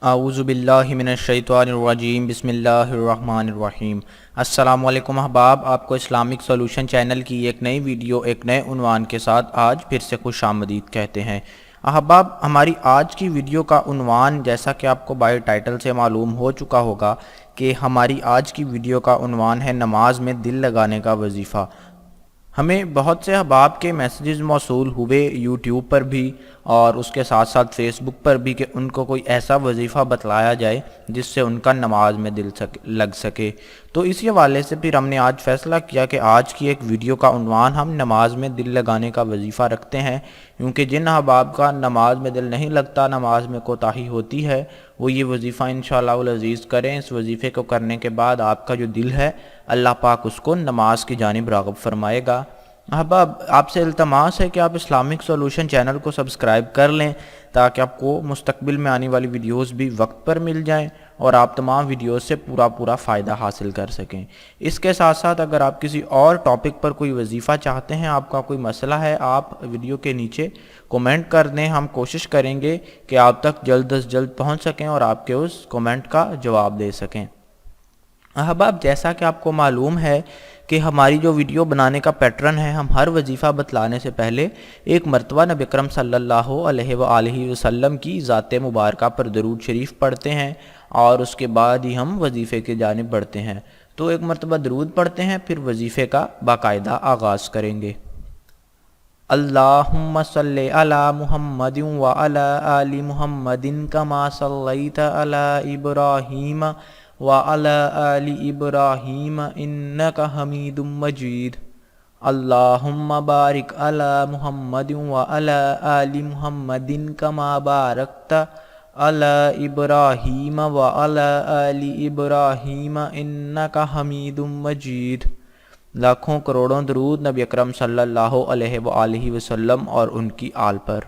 اعوذ باللہ من الشیطان الرجیم بسم اللہ الرحمن الرحیم۔ السلام علیکم احباب، آپ کو اسلامک سولوشن چینل کی ایک نئی ویڈیو ایک نئے عنوان کے ساتھ آج پھر سے خوش آمدید کہتے ہیں۔ احباب، ہماری آج کی ویڈیو کا عنوان جیسا کہ آپ کو بائی ٹائٹل سے معلوم ہو چکا ہوگا کہ ہماری آج کی ویڈیو کا عنوان ہے نماز میں دل لگانے کا وظیفہ۔ ہمیں بہت سے احباب کے میسیجز موصول ہوئے یوٹیوب پر بھی اور اس کے ساتھ ساتھ فیس بک پر بھی کہ ان کو کوئی ایسا وظیفہ بتلایا جائے جس سے ان کا نماز میں دل لگ سکے۔ تو اسی حوالے سے پھر ہم نے آج فیصلہ کیا کہ آج کی ایک ویڈیو کا عنوان ہم نماز میں دل لگانے کا وظیفہ رکھتے ہیں، کیونکہ جن احباب کا نماز میں دل نہیں لگتا، نماز میں کوتاہی ہوتی ہے، وہ یہ وظیفہ انشاءاللہ العزیز کریں۔ اس وظیفے کو کرنے کے بعد آپ کا جو دل ہے اللہ پاک اس کو نماز کی جانب راغب فرمائے گا۔ احباب، آپ سے التماس ہے کہ آپ اسلامک سولوشن چینل کو سبسکرائب کر لیں تاکہ آپ کو مستقبل میں آنے والی ویڈیوز بھی وقت پر مل جائیں اور آپ تمام ویڈیوز سے پورا فائدہ حاصل کر سکیں۔ اس کے ساتھ ساتھ اگر آپ کسی اور ٹاپک پر کوئی وظیفہ چاہتے ہیں، آپ کا کوئی مسئلہ ہے، آپ ویڈیو کے نیچے کومنٹ کر دیں، ہم کوشش کریں گے کہ آپ تک جلد از جلد پہنچ سکیں اور آپ کے اس کومنٹ کا جواب دے سکیں۔ احباب، جیسا کہ آپ کو معلوم ہے کہ ہماری جو ویڈیو بنانے کا پیٹرن ہے، ہم ہر وظیفہ بتلانے سے پہلے ایک مرتبہ نبی اکرم صلی اللہ علیہ وآلہ وسلم کی ذات مبارکہ پر درود شریف پڑھتے ہیں اور اس کے بعد ہی ہم وظیفے کی جانب بڑھتے ہیں۔ تو ایک مرتبہ درود پڑھتے ہیں، پھر وظیفے کا باقاعدہ آغاز کریں گے۔ اللہم صلی علی محمد وعلی آل محمد کما صلیت علی ابراہیم وعلی آل ابراہیم انک حمید مجید۔ اللہم بارک علی محمد وعلی آل محمد کما بارکت علی ابراہیم وعلی آل ابراہیم انک حمید مجید۔ لاکھوں کروڑوں درود نبی اکرم صلی اللہ علیہ وآلہ وسلم اور ان کی آل پر۔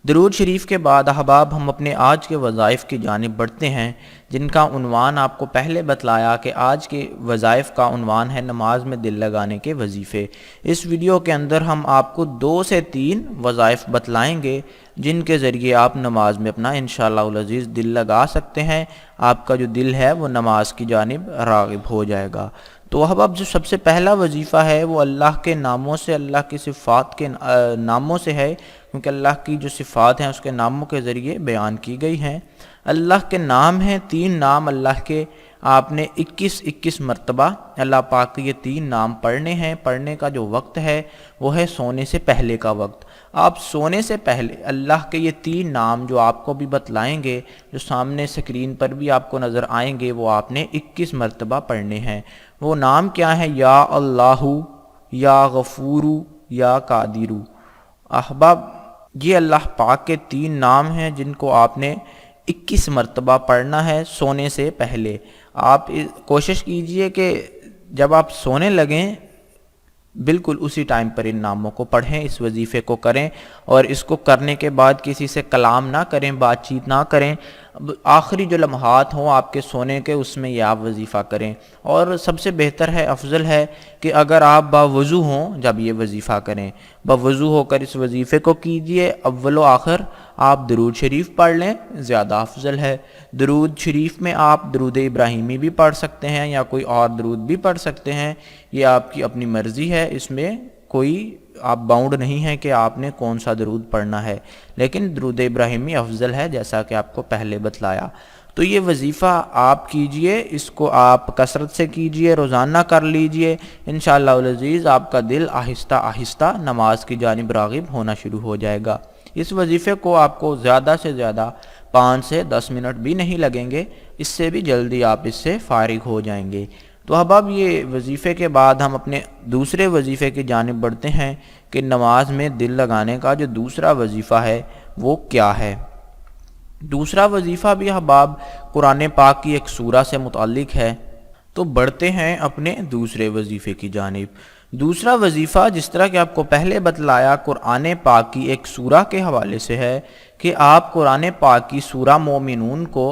درود شریف کے بعد احباب ہم اپنے آج کے وظائف کی جانب بڑھتے ہیں، جن کا عنوان آپ کو پہلے بتلایا کہ آج کے وظائف کا عنوان ہے نماز میں دل لگانے کے وظیفے۔ اس ویڈیو کے اندر ہم آپ کو 2 سے 3 وظائف بتلائیں گے جن کے ذریعے آپ نماز میں اپنا انشاءاللہ العزیز دل لگا سکتے ہیں، آپ کا جو دل ہے وہ نماز کی جانب راغب ہو جائے گا۔ تو اب جو سب سے پہلا وظیفہ ہے وہ اللہ کے ناموں سے، اللہ کی صفات کے ناموں سے ہے، کیونکہ اللہ کی جو صفات ہیں اس کے ناموں کے ذریعے بیان کی گئی ہیں۔ اللہ کے نام ہیں، 3 نام اللہ کے آپ نے 21 مرتبہ اللہ پاک کے یہ 3 نام پڑھنے ہیں۔ پڑھنے کا جو وقت ہے وہ ہے سونے سے پہلے کا وقت۔ آپ سونے سے پہلے اللہ کے یہ 3 نام جو آپ کو بھی بتلائیں گے، جو سامنے سکرین پر بھی آپ کو نظر آئیں گے، وہ آپ نے 21 مرتبہ پڑھنے ہیں۔ وہ نام کیا ہیں؟ یا اللہ، یا غفور، یا قادر۔ احباب، یہ اللہ پاک کے 3 نام ہیں جن کو آپ نے 21 مرتبہ پڑھنا ہے سونے سے پہلے۔ آپ کوشش کیجئے کہ جب آپ سونے لگیں بالکل اسی ٹائم پر ان ناموں کو پڑھیں، اس وظیفے کو کریں، اور اس کو کرنے کے بعد کسی سے کلام نہ کریں، بات چیت نہ کریں۔ آخری جو لمحات ہوں آپ کے سونے کے، اس میں یہ آپ وظیفہ کریں۔ اور سب سے بہتر ہے، افضل ہے کہ اگر آپ باوضو ہوں جب یہ وظیفہ کریں، باوضو ہو کر اس وظیفے کو کیجئے۔ اول و آخر آپ درود شریف پڑھ لیں، زیادہ افضل ہے۔ درود شریف میں آپ درود ابراہیمی بھی پڑھ سکتے ہیں یا کوئی اور درود بھی پڑھ سکتے ہیں، یہ آپ کی اپنی مرضی ہے، اس میں کوئی آپ باؤنڈ نہیں ہے کہ آپ نے کون سا درود پڑھنا ہے، لیکن درود ابراہیمی افضل ہے جیسا کہ آپ کو پہلے بتلایا۔ تو یہ وظیفہ آپ کیجئے، اس کو آپ کثرت سے کیجئے، روزانہ کر لیجئے، انشاءاللہ العزیز آپ کا دل آہستہ آہستہ نماز کی جانب راغب ہونا شروع ہو جائے گا۔ اس وظیفے کو آپ کو زیادہ سے زیادہ 5 سے 10 منٹ بھی نہیں لگیں گے، اس سے بھی جلدی آپ اس سے فارغ ہو جائیں گے۔ تو اب یہ وظیفے کے بعد ہم اپنے دوسرے وظیفے کی جانب بڑھتے ہیں کہ نماز میں دل لگانے کا جو دوسرا وظیفہ ہے وہ کیا ہے۔ دوسرا وظیفہ بھی احباب قرآن پاک کی ایک سورہ سے متعلق ہے۔ تو بڑھتے ہیں اپنے دوسرے وظیفے کی جانب۔ دوسرا وظیفہ جس طرح کہ آپ کو پہلے بتلایا قرآن پاک کی ایک سورہ کے حوالے سے ہے کہ آپ قرآن پاک کی سورہ مومنون کو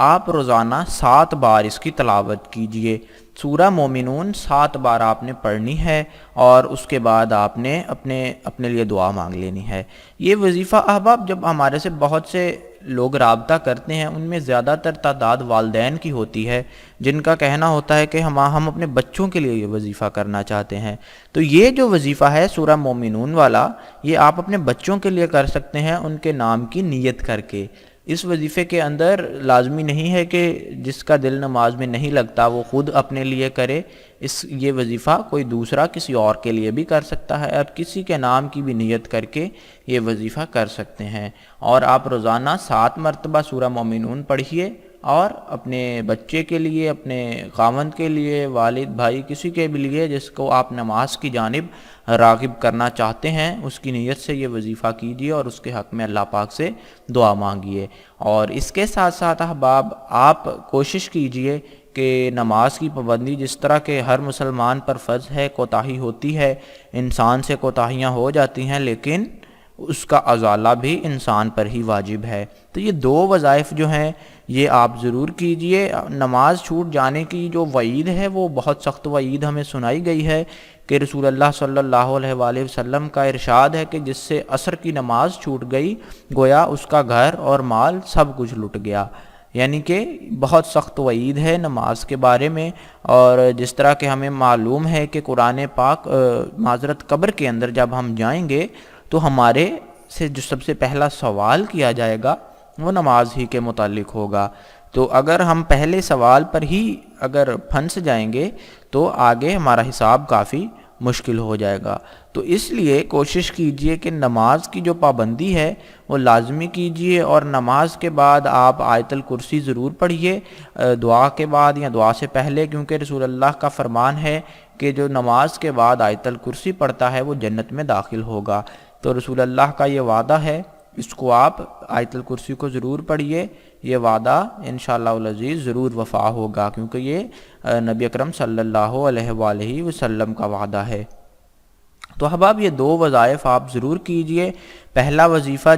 آپ روزانہ 7 بار اس کی تلاوت کیجئے۔ سورہ مومنون 7 بار آپ نے پڑھنی ہے اور اس کے بعد آپ نے اپنے لیے دعا مانگ لینی ہے۔ یہ وظیفہ احباب جب ہمارے سے بہت سے لوگ رابطہ کرتے ہیں ان میں زیادہ تر تعداد والدین کی ہوتی ہے، جن کا کہنا ہوتا ہے کہ ہم اپنے بچوں کے لیے یہ وظیفہ کرنا چاہتے ہیں۔ تو یہ جو وظیفہ ہے سورہ مومنون والا، یہ آپ اپنے بچوں کے لیے کر سکتے ہیں ان کے نام کی نیت کر کے۔ اس وظیفے کے اندر لازمی نہیں ہے کہ جس کا دل نماز میں نہیں لگتا وہ خود اپنے لیے کرے، یہ وظیفہ کوئی دوسرا کسی اور کے لیے بھی کر سکتا ہے، اور کسی کے نام کی بھی نیت کر کے یہ وظیفہ کر سکتے ہیں۔ اور آپ روزانہ 7 مرتبہ سورہ مومنون پڑھیے، اور اپنے بچے کے لیے، اپنے خاوند کے لیے، والد بھائی کسی کے بھی لیے جس کو آپ نماز کی جانب راغب کرنا چاہتے ہیں، اس کی نیت سے یہ وظیفہ کیجیے اور اس کے حق میں اللہ پاک سے دعا مانگیے۔ اور اس کے ساتھ ساتھ احباب آپ کوشش کیجیے کہ نماز کی پابندی جس طرح کہ ہر مسلمان پر فرض ہے، کوتاہی ہوتی ہے، انسان سے کوتاہیاں ہو جاتی ہیں، لیکن اس کا ازالہ بھی انسان پر ہی واجب ہے۔ تو یہ 2 وظائف جو ہیں یہ آپ ضرور کیجئے۔ نماز چھوٹ جانے کی جو وعید ہے وہ بہت سخت وعید ہمیں سنائی گئی ہے کہ رسول اللہ صلی اللہ علیہ وآلہ وسلم کا ارشاد ہے کہ جس سے عصر کی نماز چھوٹ گئی گویا اس کا گھر اور مال سب کچھ لٹ گیا، یعنی کہ بہت سخت وعید ہے نماز کے بارے میں۔ اور جس طرح کہ ہمیں معلوم ہے کہ قرآن پاک معذرت قبر کے اندر جب ہم جائیں گے تو ہمارے سے جو سب سے پہلا سوال کیا جائے گا وہ نماز ہی کے متعلق ہوگا۔ تو اگر ہم پہلے سوال پر ہی اگر پھنس جائیں گے تو آگے ہمارا حساب کافی مشکل ہو جائے گا۔ تو اس لیے کوشش کیجئے کہ نماز کی جو پابندی ہے وہ لازمی کیجئے، اور نماز کے بعد آپ آیت الکرسی ضرور پڑھیے دعا کے بعد یا دعا سے پہلے، کیونکہ رسول اللہ کا فرمان ہے کہ جو نماز کے بعد آیت الکرسی پڑھتا ہے وہ جنت میں داخل ہوگا۔ تو رسول اللہ کا یہ وعدہ ہے، اس کو آپ آیت الکرسی کو ضرور پڑھیے، یہ وعدہ انشاءاللہ العزیز ضرور وفا ہوگا، کیونکہ یہ نبی اکرم صلی اللہ علیہ وآلہ وسلم کا وعدہ ہے۔ تو احباب یہ 2 وظائف آپ ضرور کیجئے۔ پہلا وظیفہ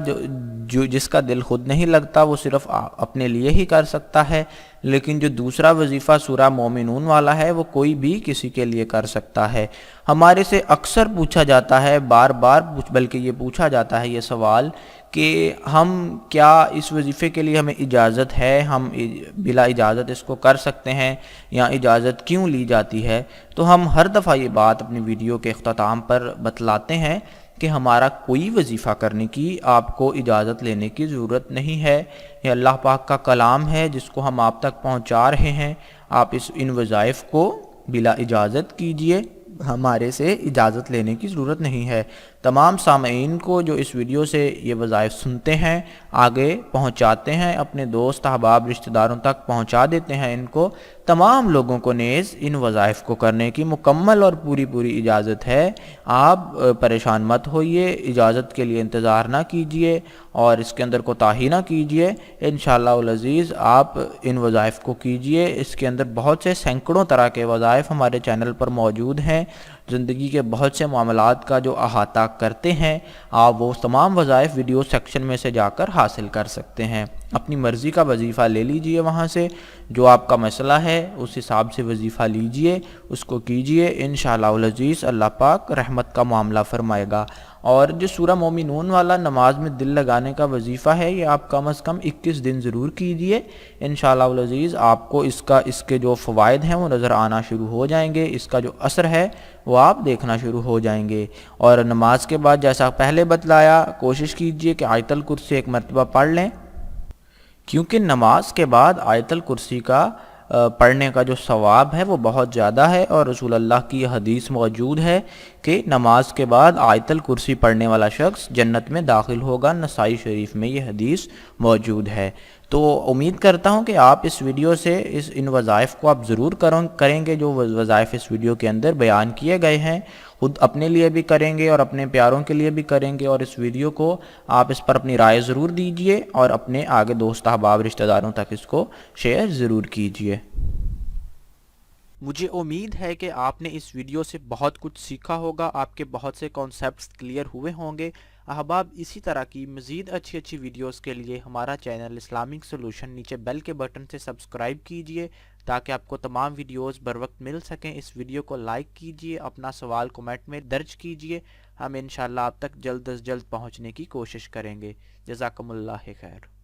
جو جس کا دل خود نہیں لگتا وہ صرف اپنے لیے ہی کر سکتا ہے، لیکن جو دوسرا وظیفہ سورہ مومنون والا ہے وہ کوئی بھی کسی کے لیے کر سکتا ہے۔ ہمارے سے اکثر پوچھا جاتا ہے، بار بار بلکہ یہ پوچھا جاتا ہے یہ سوال کہ ہم کیا اس وظیفے کے لیے ہمیں اجازت ہے، ہم بلا اجازت اس کو کر سکتے ہیں یا اجازت کیوں لی جاتی ہے؟ تو ہم ہر دفعہ یہ بات اپنی ویڈیو کے اختتام پر بتلاتے ہیں کہ ہمارا کوئی وظیفہ کرنے کی آپ کو اجازت لینے کی ضرورت نہیں ہے۔ یہ اللہ پاک کا کلام ہے جس کو ہم آپ تک پہنچا رہے ہیں۔ آپ ان وظائف کو بلا اجازت کیجئے، ہمارے سے اجازت لینے کی ضرورت نہیں ہے۔ تمام سامعین کو جو اس ویڈیو سے یہ وظائف سنتے ہیں، آگے پہنچاتے ہیں، اپنے دوست احباب رشتہ داروں تک پہنچا دیتے ہیں، ان کو تمام لوگوں کو نیز ان وظائف کو کرنے کی مکمل اور پوری اجازت ہے۔ آپ پریشان مت ہوئیے، اجازت کے لیے انتظار نہ کیجئے اور اس کے اندر کوتاہی نہ کیجئے۔ انشاءاللہ العزیز آپ ان وظائف کو کیجئے۔ اس کے اندر بہت سے سینکڑوں طرح کے وظائف ہمارے چینل پر موجود ہیں، زندگی کے بہت سے معاملات کا جو احاطہ کرتے ہیں۔ آپ وہ تمام وظائف ویڈیو سیکشن میں سے جا کر حاصل کر سکتے ہیں۔ اپنی مرضی کا وظیفہ لے لیجئے، وہاں سے جو آپ کا مسئلہ ہے اس حساب سے وظیفہ لیجئے، اس کو کیجئے، انشاءاللہ العزیز اللہ پاک رحمت کا معاملہ فرمائے گا۔ اور جو سورہ مومنون والا نماز میں دل لگانے کا وظیفہ ہے یہ آپ کم از کم 21 دن ضرور کیجئے، انشاءاللہ العزیز آپ کو اس کے جو فوائد ہیں وہ نظر آنا شروع ہو جائیں گے، اس کا جو اثر ہے وہ آپ دیکھنا شروع ہو جائیں گے۔ اور نماز کے بعد جیسا پہلے بتلایا کوشش کیجئے کہ آیت الکرسی 1 مرتبہ پڑھ لیں، کیونکہ نماز کے بعد آیت الکرسی کا پڑھنے کا جو ثواب ہے وہ بہت زیادہ ہے، اور رسول اللہ کی یہ حدیث موجود ہے کہ نماز کے بعد آیت الکرسی پڑھنے والا شخص جنت میں داخل ہوگا۔ نسائی شریف میں یہ حدیث موجود ہے۔ تو امید کرتا ہوں کہ آپ اس ویڈیو سے ان وظائف کو آپ ضرور کریں گے جو وظائف اس ویڈیو کے اندر بیان کیے گئے ہیں، خود اپنے لیے بھی کریں گے اور اپنے پیاروں کے لیے بھی کریں گے، اور اس ویڈیو کو آپ اس پر اپنی رائے ضرور دیجئے اور اپنے آگے دوست احباب رشتہ داروں تک اس کو شیئر ضرور کیجئے۔ مجھے امید ہے کہ آپ نے اس ویڈیو سے بہت کچھ سیکھا ہوگا، آپ کے بہت سے کانسیپٹس کلیئر ہوئے ہوں گے۔ احباب اسی طرح کی مزید اچھی ویڈیوز کے لیے ہمارا چینل اسلامک سولوشن نیچے بیل کے بٹن سے سبسکرائب کیجئے تاکہ آپ کو تمام ویڈیوز بر وقت مل سکیں۔ اس ویڈیو کو لائک کیجئے، اپنا سوال کمنٹ میں درج کیجئے، ہم انشاءاللہ آپ تک جلد از جلد پہنچنے کی کوشش کریں گے۔ جزاکم اللہ خیر۔